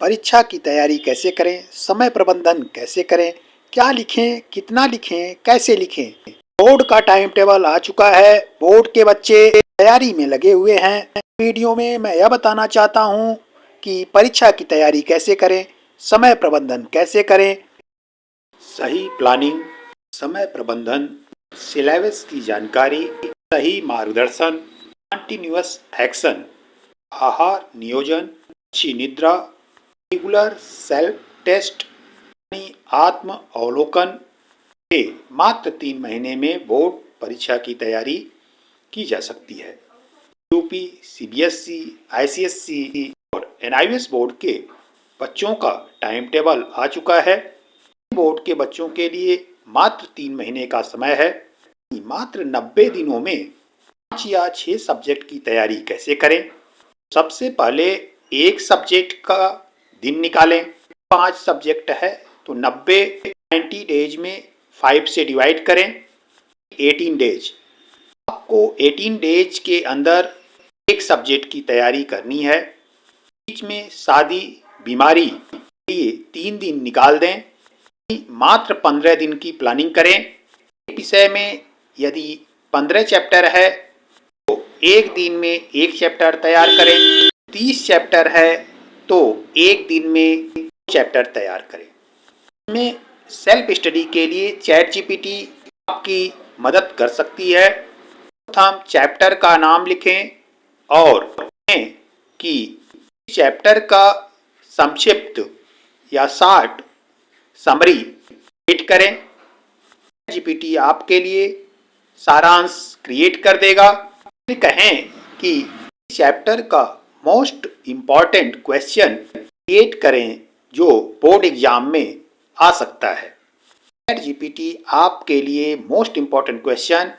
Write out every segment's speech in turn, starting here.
परीक्षा की तैयारी कैसे करें, समय प्रबंधन कैसे करें, क्या लिखें, कितना लिखें, कैसे लिखें। बोर्ड का टाइम टेबल आ चुका है। बोर्ड के बच्चे तैयारी में लगे हुए हैं। वीडियो में मैं यह बताना चाहता हूं कि परीक्षा की तैयारी कैसे करें, समय प्रबंधन कैसे करें। सही प्लानिंग, समय प्रबंधन, सिलेबस की जानकारी, सही मार्गदर्शन, कंटिन्यूअस एक्शन, आहार नियोजन, अच्छी निद्रा, रेगुलर सेल्फ टेस्ट यानी आत्म अवलोकन से मात्र 3 महीने में बोर्ड परीक्षा की तैयारी की जा सकती है। यूपी, सीबीएसई, आईसीएसई और एनआईवीएस बोर्ड के बच्चों का टाइम टेबल आ चुका है। बोर्ड के बच्चों के लिए मात्र 3 महीने का समय है। मात्र 90 दिनों में 5 या 6 सब्जेक्ट की तैयारी कैसे करें। सबसे पहले एक सब्जेक्ट का दिन निकालें। 5 सब्जेक्ट है तो 90 डेज में 5 से डिवाइड करें, 18 डेज। आपको 18 डेज के अंदर एक सब्जेक्ट की तैयारी करनी है। बीच में शादी, बीमारी के लिए 3 दिन निकाल दें। मात्र 15 दिन की प्लानिंग करें। एक विषय में यदि 15 चैप्टर है तो एक दिन में एक चैप्टर तैयार करें। 30 चैप्टर है तो एक दिन में चैप्टर तैयार करें। इसमें सेल्फ स्टडी के लिए चैट जीपीटी आपकी मदद कर सकती है। प्रथम चैप्टर का नाम लिखें और कहें कि चैप्टर का संक्षिप्त या शॉर्ट समरी क्रिएट करें। जीपीटी आपके लिए सारांश क्रिएट कर देगा। फिर कहें कि चैप्टर का मोस्ट इम्पॉर्टेंट क्वेश्चन क्रिएट करें जो बोर्ड एग्जाम में आ सकता है। चैट जीपीटी आपके लिए मोस्ट इम्पॉर्टेंट क्वेश्चन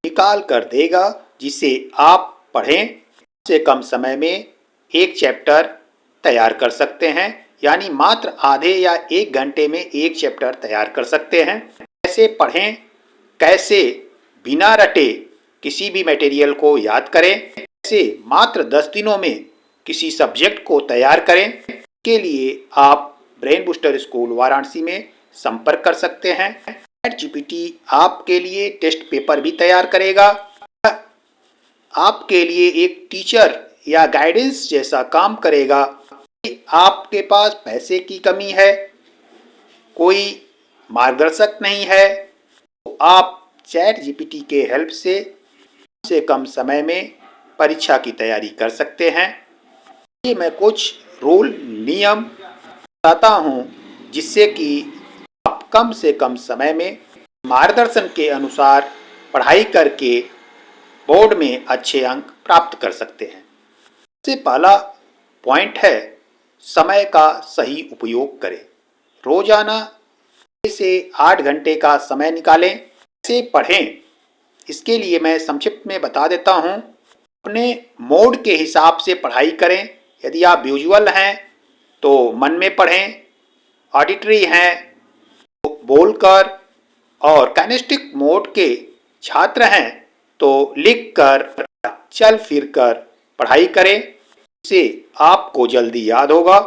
निकाल कर देगा जिसे आप पढ़ें। से कम समय में एक चैप्टर तैयार कर सकते हैं, यानी मात्र आधे या 1 घंटे में एक चैप्टर तैयार कर सकते हैं। कैसे पढ़ें, कैसे बिना रटे किसी भी मटेरियल को याद करें, कैसे मात्र 10 दिनों में किसी सब्जेक्ट को तैयार करें, के लिए आप ब्रेन बूस्टर स्कूल वाराणसी में संपर्क कर सकते हैं। चैट जीपीटी आपके लिए टेस्ट पेपर भी तैयार करेगा। आपके लिए एक टीचर या गाइडेंस जैसा काम करेगा। आपके पास पैसे की कमी है, कोई मार्गदर्शक नहीं है, तो आप चैट जीपीटी के हेल्प से कम समय में परीक्षा की तैयारी कर सकते हैं। ये मैं कुछ रूल नियम बताता हूँ जिससे कि आप कम से कम समय में मार्गदर्शन के अनुसार पढ़ाई करके बोर्ड में अच्छे अंक प्राप्त कर सकते हैं। सबसे पहला पॉइंट है समय का सही उपयोग करें। रोजाना 6 से 8 घंटे का समय निकालें। कैसे पढ़ें, इसके लिए मैं संक्षिप्त में बता देता हूँ। अपने मोड के हिसाब से पढ़ाई करें। यदि आप विजुअल हैं तो मन में पढ़ें, ऑडिटरी हैं तो बोलकर, और काइनेस्टिक मोड के छात्र हैं तो लिखकर, चल फिर कर पढ़ाई करें। इससे आपको जल्दी याद होगा।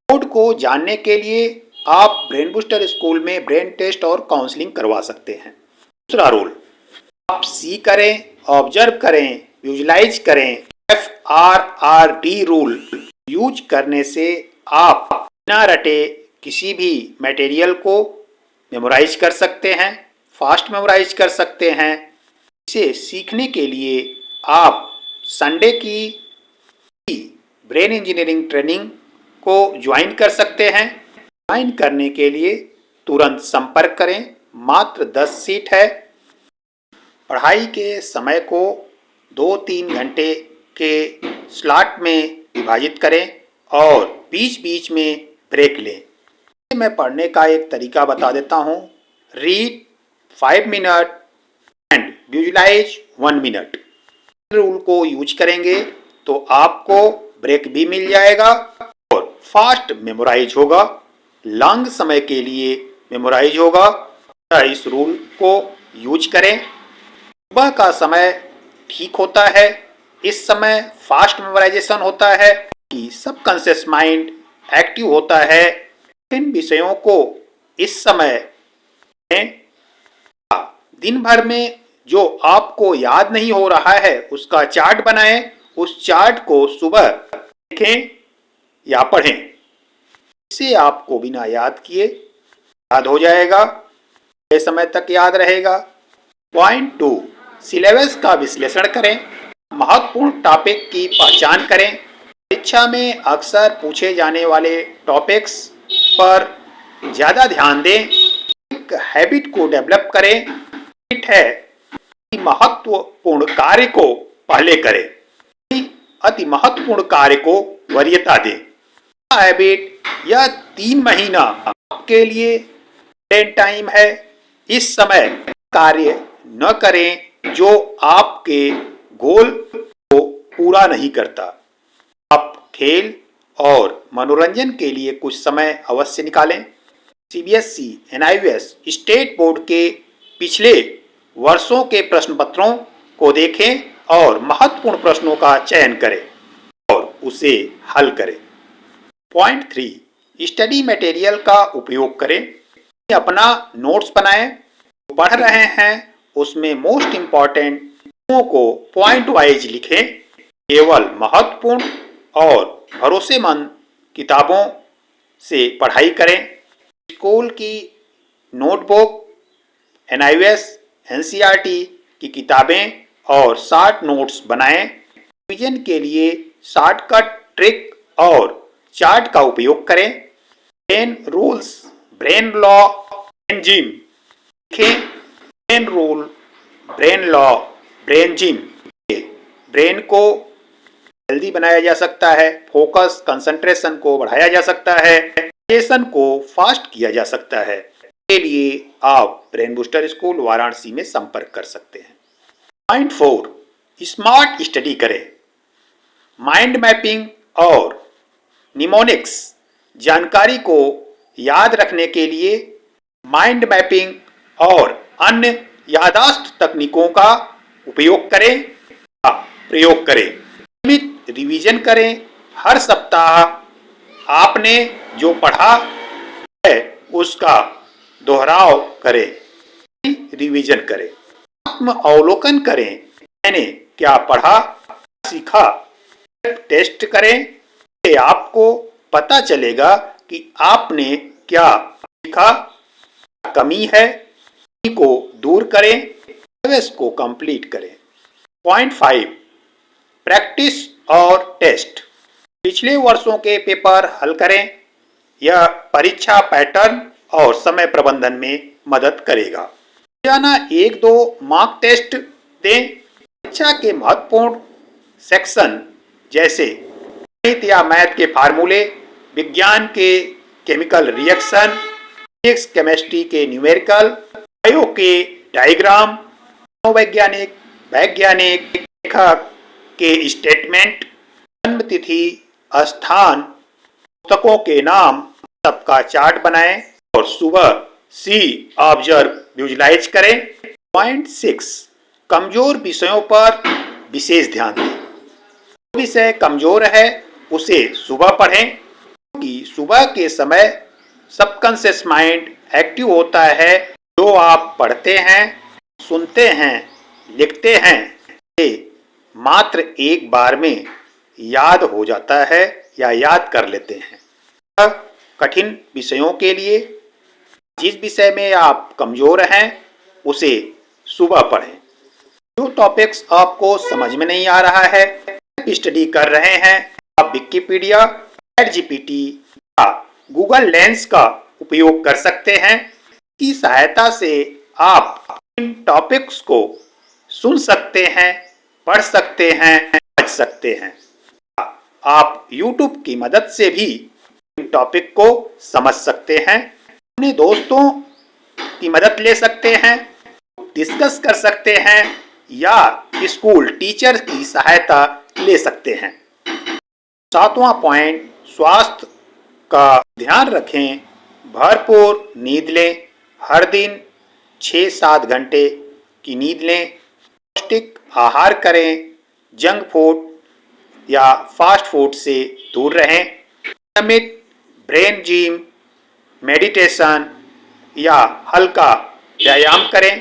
मोड को जानने के लिए आप ब्रेन बूस्टर स्कूल में ब्रेन टेस्ट और काउंसलिंग करवा सकते हैं। दूसरा रूल, आप सी करें, ऑब्जर्व करें, विजुलाइज करें। FRRD रूल यूज करने से आप बिना रटे किसी भी मटेरियल को मेमोराइज कर सकते हैं, फास्ट मेमोराइज कर सकते हैं। इसे सीखने के लिए आप संडे की ब्रेन इंजीनियरिंग ट्रेनिंग को ज्वाइन कर सकते हैं। ज्वाइन करने के लिए तुरंत संपर्क करें। मात्र 10 सीट है। पढ़ाई के समय को 2-3 घंटे के स्लॉट में विभाजित करें और बीच बीच में ब्रेक लें। मैं पढ़ने का एक तरीका बता देता हूँ। Read 5 minute and visualise 1 minute. Rule को यूज करेंगे तो आपको ब्रेक भी मिल जाएगा और फास्ट मेमोराइज होगा, लॉन्ग समय के लिए मेमोराइज होगा। इस रूल को यूज करें। सुबह का समय ठीक होता है। इस समय फास्ट मेमोराइजेशन होता है कि सबकॉन्शियस माइंड एक्टिव होता है। इन विषयों को इस समय में दिन भर में जो आपको याद नहीं हो रहा है उसका चार्ट बनाएं। उस चार्ट को सुबह लिखें या पढ़ें। इससे आपको बिना याद किए याद हो जाएगा, लंबे समय तक याद रहेगा। पॉइंट 2, सिलेबस का विश्लेषण करें। महत्वपूर्ण टॉपिक की पहचान करें। परीक्षा में अक्सर पूछे जाने वाले टॉपिक्स पर ज़्यादा ध्यान दें। एक हैबिट को डेवलप करें। हैबिट है कि महत्वपूर्ण कार्य को पहले करें, अति महत्वपूर्ण कार्य को वरीयता दें। हैबिट यह 3 महीना आपके लिए टाइम है। इस समय कार्य न करें जो आपके गोल को पूरा नहीं करता। आप खेल और मनोरंजन के लिए कुछ समय अवश्य निकालें। सीबीएसई, एनआईवीएस, स्टेट बोर्ड के पिछले वर्षों के प्रश्न पत्रों को देखें और महत्वपूर्ण प्रश्नों का चयन करें और उसे हल करें। पॉइंट 3, स्टडी मटेरियल का उपयोग करें। अपना नोट्स बनाएं। पढ़ रहे हैं उसमें मोस्ट इम्पॉर्टेंट को पॉइंट वाइज लिखें। केवल महत्वपूर्ण और भरोसेमंद किताबों से पढ़ाई करें। स्कूल की नोटबुक, एनआईवीएस, एनसीईआरटी की किताबें और शॉर्ट नोट्स बनाएं। रिवीजन के लिए शॉर्टकट ट्रिक और चार्ट का उपयोग करें। Brain rules, brain law, brain gym लिखें। Brain rule, brain law, brain gym. Brain को हेल्दी बनाया जा सकता है, फोकस कंसंट्रेशन को बढ़ाया जा सकता है, एजुकेशन को फास्ट किया जा सकता है। के लिए आप ब्रेन बूस्टर स्कूल वाराणसी में संपर्क कर सकते हैं। पॉइंट 4, स्मार्ट स्टडी करें। माइंड मैपिंग और निमोनिक्स जानकारी को याद रखने के लिए माइंड मैपिंग और अन्य याददाश्त तकनीकों का उपयोग करें, प्रयोग करें। नियमित रिवीजन करें। हर सप्ताह आपने जो पढ़ा है उसका दोहराव करें, रिवीजन करें, आत्म अवलोकन करें। मैंने क्या पढ़ा, सीखा। टेस्ट करें। इससे आपको पता चलेगा कि आपने क्या सीखा, कमी है, को दूर करें, सिलेबस को कंप्लीट करें। पॉइंट 5, प्रैक्टिस और टेस्ट। पिछले वर्षों के पेपर हल करें। यह परीक्षा पैटर्न और समय प्रबंधन में मदद करेगा। रोजाना 1-2 मॉक टेस्ट दें। परीक्षा के महत्वपूर्ण सेक्शन जैसे गणित या मैथ के फार्मूले, विज्ञान के केमिकल रिएक्शन, फिजिक्स केमिस्ट्री के न्यूमेरिकल, बायो के डायग्राम, मनोवैज्ञानिक, वैज्ञानिक, लेखक के स्टेटमेंट, जन्म तिथि, स्थान, पुस्तकों के नाम, सबका चार्ट बनाएं और सुबह सी ऑब्जर्व विजुलाइज करें। पॉइंट 6, कमजोर विषयों पर विशेष ध्यान दें। जो विषय कमजोर है उसे सुबह पढ़ें, क्योंकि सुबह के समय सबकॉन्शियस माइंड एक्टिव होता है। जो आप पढ़ते हैं, सुनते हैं, लिखते हैं, ये मात्र एक बार में याद हो जाता है या याद कर लेते हैं। कठिन विषयों के लिए जिस विषय में आप कमजोर हैं उसे सुबह पढ़ें। जो टॉपिक्स आपको समझ में नहीं आ रहा है, स्टडी कर रहे हैं, आप विकिपीडिया, चैट जीपीटी या गूगल लेंस का उपयोग कर सकते हैं। की सहायता से आप इन टॉपिक्स को सुन सकते हैं, पढ़ सकते हैं, समझ सकते हैं। आप YouTube की मदद से भी इन टॉपिक को समझ सकते हैं। अपने दोस्तों की मदद ले सकते हैं, डिस्कस कर सकते हैं या स्कूल टीचर की सहायता ले सकते हैं। 7वां पॉइंट, स्वास्थ्य का ध्यान रखें। भरपूर नींद लें। हर दिन 6-7 घंटे की नींद लें। पौष्टिक आहार करें। जंक फूड या फास्ट फूड से दूर रहें। नियमित ब्रेन जिम, मेडिटेशन या हल्का व्यायाम करें।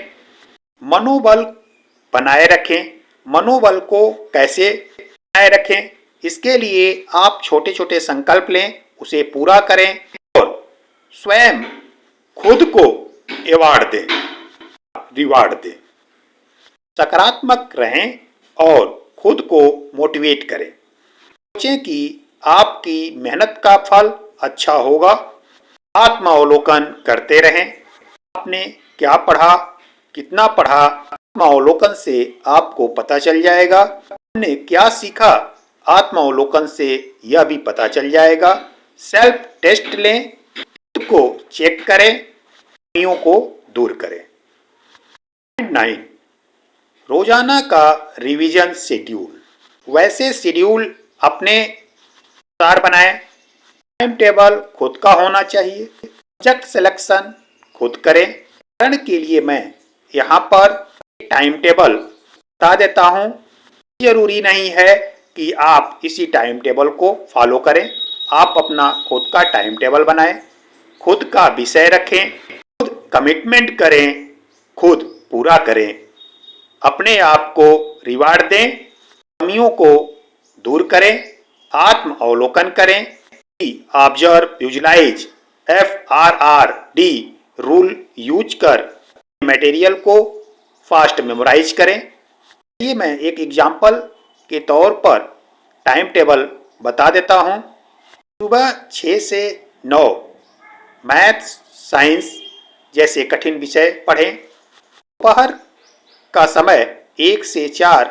मनोबल बनाए रखें। मनोबल को कैसे बनाए रखें? इसके लिए आप छोटे छोटे संकल्प लें, उसे पूरा करें और स्वयं खुद को रिवार्ड दें। सकारात्मक रहें और खुद को मोटिवेट करें। सोचें कि आपकी मेहनत का फल अच्छा होगा। आत्मावलोकन करते रहें। आपने क्या पढ़ा, कितना पढ़ा, आत्मावलोकन से आपको पता चल जाएगा। आपने क्या सीखा, आत्मावलोकन से यह भी पता चल जाएगा। सेल्फ टेस्ट लें, खुद को चेक करें, कमियों को दूर करें। 9, रोजाना का रिवीजन शेड्यूल। वैसे शेड्यूल अपने अनुसार बनाएं। टाइम टेबल खुद का होना चाहिए। सब्जेक्ट सिलेक्शन खुद करें। उदाहरण के लिए मैं यहाँ पर टाइम टेबल बता देता हूँ। जरूरी नहीं है कि आप इसी टाइम टेबल को फॉलो करें। आप अपना खुद का टाइम टेबल बनाएं, खुद का विषय रखें, खुद कमिटमेंट करें, खुद पूरा करें। अपने आप को रिवार्ड दें, कमियों को दूर करें, आत्म अवलोकन करें, observe, visualise, FRRD rule use कर मटेरियल को फास्ट मेमोराइज करें। ये मैं एक एग्जाम्पल के तौर पर टाइम टेबल बता देता हूँ। सुबह 6 से 9 मैथ्स, साइंस जैसे कठिन विषय पढ़ें। दोपहर का समय 1 से 4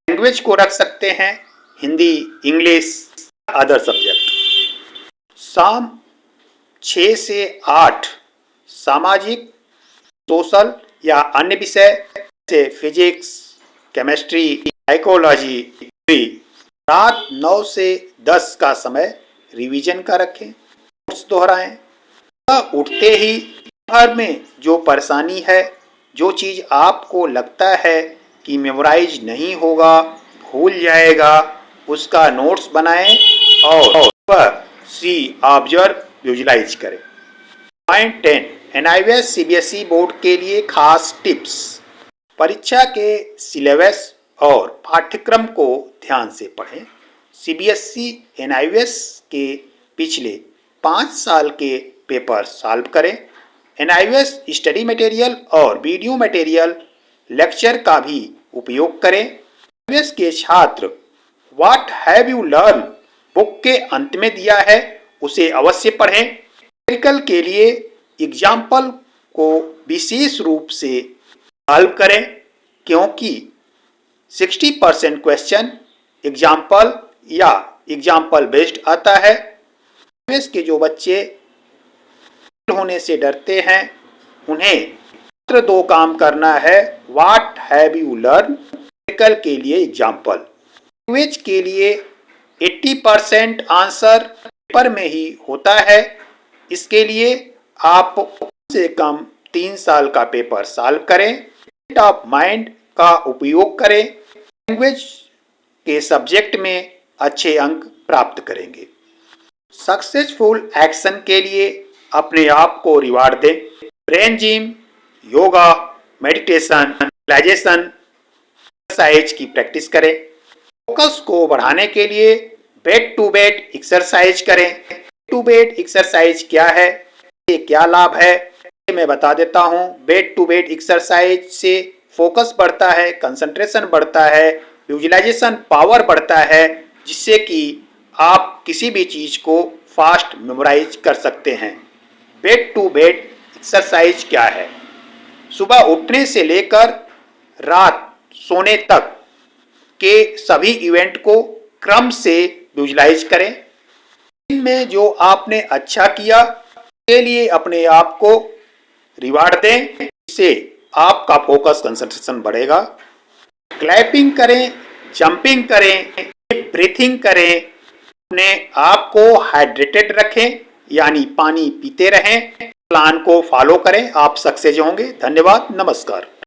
लैंग्वेज को रख सकते हैं, हिंदी, इंग्लिश, अदर सब्जेक्ट। शाम 6 से 8 सामाजिक, सोशल या अन्य विषय जैसे फिजिक्स, केमिस्ट्री, साइकोलॉजी। रात 9 से 10 का समय रिवीजन का रखें, नोट्स दोहराएं। उठते ही भर में जो परेशानी है, जो चीज़ आपको लगता है कि मेमोराइज नहीं होगा, भूल जाएगा, उसका नोट्स बनाएं और ऑब्जर्व, विजुलाइज करें। पॉइंट 10, NIVS CBSE बोर्ड के लिए खास टिप्स। परीक्षा के सिलेबस और पाठ्यक्रम को ध्यान से पढ़ें। CBSE NIVS के पिछले 5 साल के पेपर सॉल्व करें। NIVS स्टडी मटेरियल और वीडियो मटेरियल लेक्चर का भी उपयोग करें। NIVS के छात्र what have you learn book के अंत में दिया है, उसे अवश्य पढ़ें। न्यूमेरिकल के लिए एग्जाम्पल को विशेष रूप से सॉल्व करें, क्योंकि 60% क्वेश्चन एग्जाम्पल या एग्जाम्पल बेस्ड आता है। NIVS के जो बच्चे होने से डरते हैं, उन्हें मात्र 2 काम करना है। What have you learn, numerical के लिए एग्जाम्पल। लैंग्वेज के लिए 80% आंसर पेपर में ही होता है। इसके लिए आप कम से कम 3 साल का पेपर सॉल्व करें। स्टेट ऑफ माइंड का उपयोग करें। लैंग्वेज के सब्जेक्ट में अच्छे अंक प्राप्त करेंगे। सक्सेसफुल एक्शन के लिए अपने आप को रिवार्ड दें। Brain gym, yoga, meditation, visualisation, exercise की प्रैक्टिस करें। फोकस को बढ़ाने के लिए बेड टू बेड एक्सरसाइज करें। बेड टू बेड एक्सरसाइज क्या है, ये क्या लाभ है, ये मैं बता देता हूँ। बेड टू बेड एक्सरसाइज से फोकस बढ़ता है, कंसंट्रेशन बढ़ता है, विजुअलाइजेशन पावर बढ़ता है, जिससे कि आप किसी भी चीज़ को फास्ट मेमोराइज कर सकते हैं। बेड टू बेड एक्सरसाइज क्या है? सुबह उठने से लेकर रात सोने तक के सभी इवेंट को क्रम से विजुलाइज करें। इनमें जो आपने अच्छा किया के लिए अपने आप को रिवार्ड दें, इससे आपका फोकस कंसंट्रेशन बढ़ेगा। क्लैपिंग करें, जंपिंग करें, ब्रीथिंग करें, अपने आप को हाइड्रेटेड रखें, यानी पानी पीते रहें। प्लान को फॉलो करें, आप सक्सेस होंगे। धन्यवाद, नमस्कार।